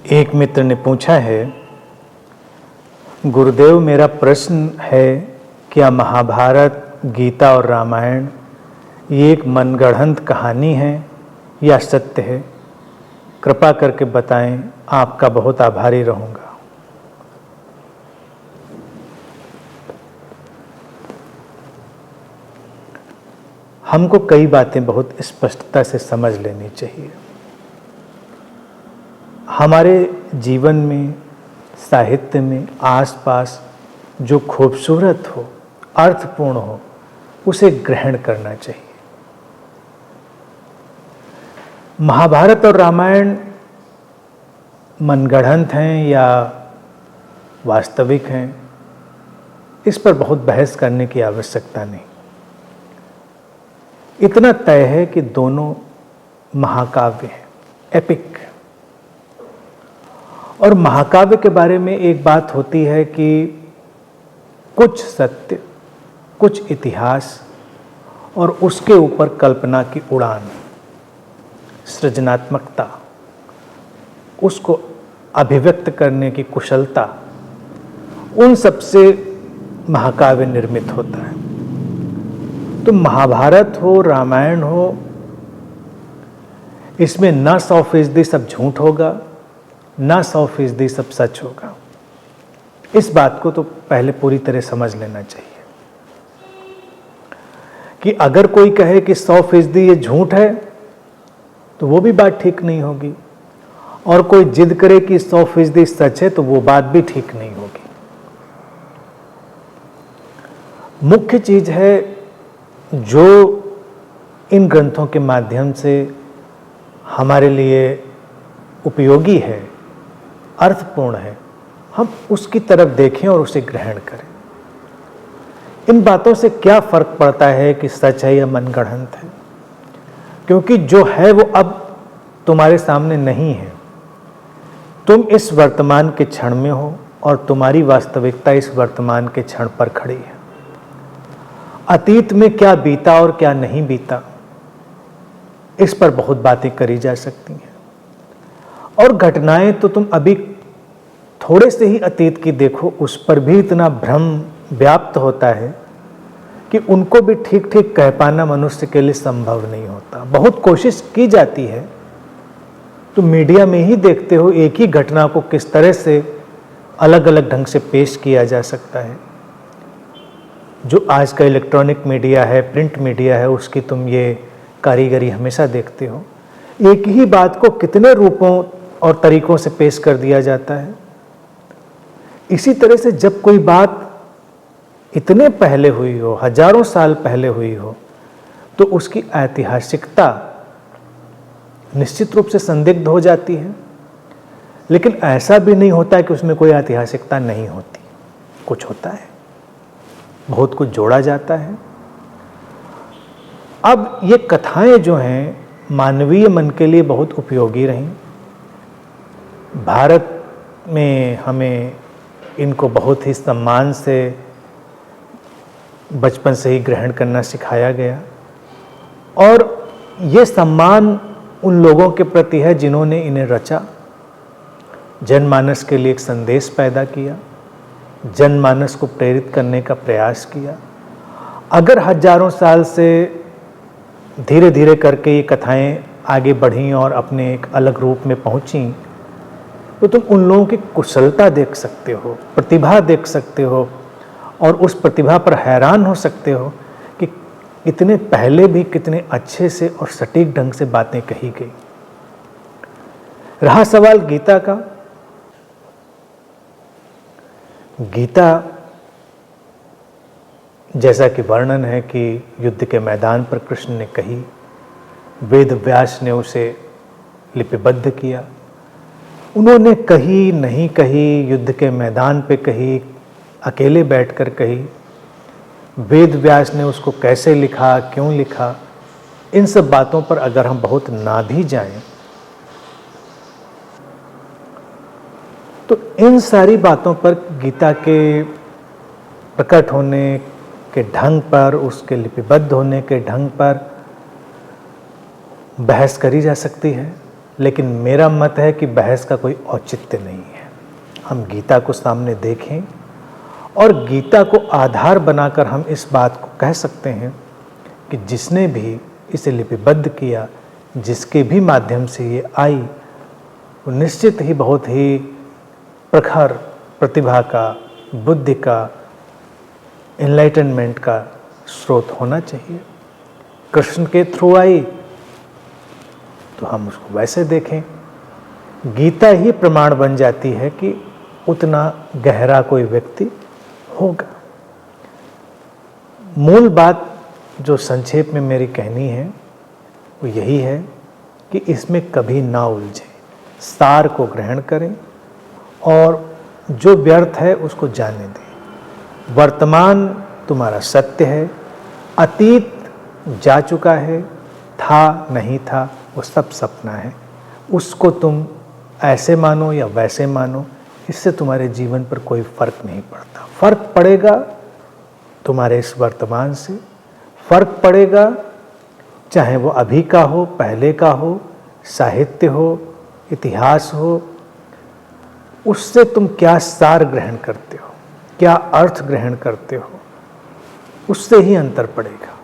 एक मित्र ने पूछा है, गुरुदेव मेरा प्रश्न है, क्या महाभारत, गीता और रामायण ये एक मनगढ़ंत कहानी है या सत्य है? कृपा करके बताएं, आपका बहुत आभारी रहूँगा। हमको कई बातें बहुत स्पष्टता से समझ लेनी चाहिए। हमारे जीवन में, साहित्य में, आसपास जो खूबसूरत हो, अर्थपूर्ण हो, उसे ग्रहण करना चाहिए। महाभारत और रामायण मनगढ़ंत हैं या वास्तविक हैं, इस पर बहुत बहस करने की आवश्यकता नहीं। इतना तय है कि दोनों महाकाव्य हैं, एपिक। और महाकाव्य के बारे में एक बात होती है कि कुछ सत्य, कुछ इतिहास और उसके ऊपर कल्पना की उड़ान, सृजनात्मकता, उसको अभिव्यक्त करने की कुशलता, उन सबसे महाकाव्य निर्मित होता है। तो महाभारत हो, रामायण हो, इसमें ना 100% सब झूठ होगा, ना 100% सब सच होगा। इस बात को तो पहले पूरी तरह समझ लेना चाहिए कि अगर कोई कहे कि 100% ये झूठ है तो वो भी बात ठीक नहीं होगी, और कोई जिद करे कि 100% सच है तो वो बात भी ठीक नहीं होगी। मुख्य चीज है जो इन ग्रंथों के माध्यम से हमारे लिए उपयोगी है, अर्थपूर्ण है, हम उसकी तरफ देखें और उसे ग्रहण करें। इन बातों से क्या फर्क पड़ता है कि सच है या मनगढ़ंत है, क्योंकि जो है वो अब तुम्हारे सामने नहीं है। तुम इस वर्तमान के क्षण में हो और तुम्हारी वास्तविकता इस वर्तमान के क्षण पर खड़ी है। अतीत में क्या बीता और क्या नहीं बीता, इस पर बहुत बातें करी जा सकती हैं। और घटनाएं तो तुम अभी थोड़े से ही अतीत की देखो, उस पर भी इतना भ्रम व्याप्त होता है कि उनको भी ठीक ठीक कह पाना मनुष्य के लिए संभव नहीं होता। बहुत कोशिश की जाती है, तो मीडिया में ही देखते हो एक ही घटना को किस तरह से अलग अलग ढंग से पेश किया जा सकता है। जो आज का इलेक्ट्रॉनिक मीडिया है, प्रिंट मीडिया है, उसकी तुम ये कारीगरी हमेशा देखते हो। एक ही बात को कितने रूपों और तरीकों से पेश कर दिया जाता है। इसी तरह से जब कोई बात इतने पहले हुई हो, हजारों साल पहले हुई हो, तो उसकी ऐतिहासिकता निश्चित रूप से संदिग्ध हो जाती है। लेकिन ऐसा भी नहीं होता कि उसमें कोई ऐतिहासिकता नहीं होती, कुछ होता है, बहुत कुछ जोड़ा जाता है। अब ये कथाएं जो हैं मानवीय मन के लिए बहुत उपयोगी रहीं। भारत में हमें इनको बहुत ही सम्मान से बचपन से ही ग्रहण करना सिखाया गया, और ये सम्मान उन लोगों के प्रति है जिन्होंने इन्हें रचा, जनमानस के लिए एक संदेश पैदा किया, जनमानस को प्रेरित करने का प्रयास किया। अगर हजारों साल से धीरे धीरे करके ये कथाएं आगे बढ़ीं और अपने एक अलग रूप में पहुंची, तो तुम उन लोगों की कुशलता देख सकते हो, प्रतिभा देख सकते हो, और उस प्रतिभा पर हैरान हो सकते हो कि इतने पहले भी कितने अच्छे से और सटीक ढंग से बातें कही गई। रहा सवाल गीता का, गीता जैसा कि वर्णन है कि युद्ध के मैदान पर कृष्ण ने कही, वेद व्यास ने उसे लिपिबद्ध किया। उन्होंने कही नहीं कही, युद्ध के मैदान पे कही, अकेले बैठकर कही, वेद व्यास ने उसको कैसे लिखा, क्यों लिखा, इन सब बातों पर अगर हम बहुत ना भी जाएं, तो इन सारी बातों पर गीता के प्रकट होने के ढंग पर, उसके लिपिबद्ध होने के ढंग पर बहस करी जा सकती है। लेकिन मेरा मत है कि बहस का कोई औचित्य नहीं है। हम गीता को सामने देखें और गीता को आधार बनाकर हम इस बात को कह सकते हैं कि जिसने भी इसे लिपिबद्ध किया, जिसके भी माध्यम से ये आई, वो निश्चित ही बहुत ही प्रखर प्रतिभा का, बुद्धि का, एनलाइटनमेंट का स्रोत होना चाहिए। कृष्ण के थ्रू आई तो हम उसको वैसे देखें। गीता ही प्रमाण बन जाती है कि उतना गहरा कोई व्यक्ति होगा। मूल बात जो संक्षेप में मेरी कहनी है वो यही है कि इसमें कभी ना उलझे, सार को ग्रहण करें और जो व्यर्थ है उसको जाने दें। वर्तमान तुम्हारा सत्य है, अतीत जा चुका है, था नहीं था वो सब सपना है। उसको तुम ऐसे मानो या वैसे मानो, इससे तुम्हारे जीवन पर कोई फर्क नहीं पड़ता। फर्क पड़ेगा तुम्हारे इस वर्तमान से, फर्क पड़ेगा चाहे वो अभी का हो, पहले का हो, साहित्य हो, इतिहास हो, उससे तुम क्या सार ग्रहण करते हो, क्या अर्थ ग्रहण करते हो, उससे ही अंतर पड़ेगा।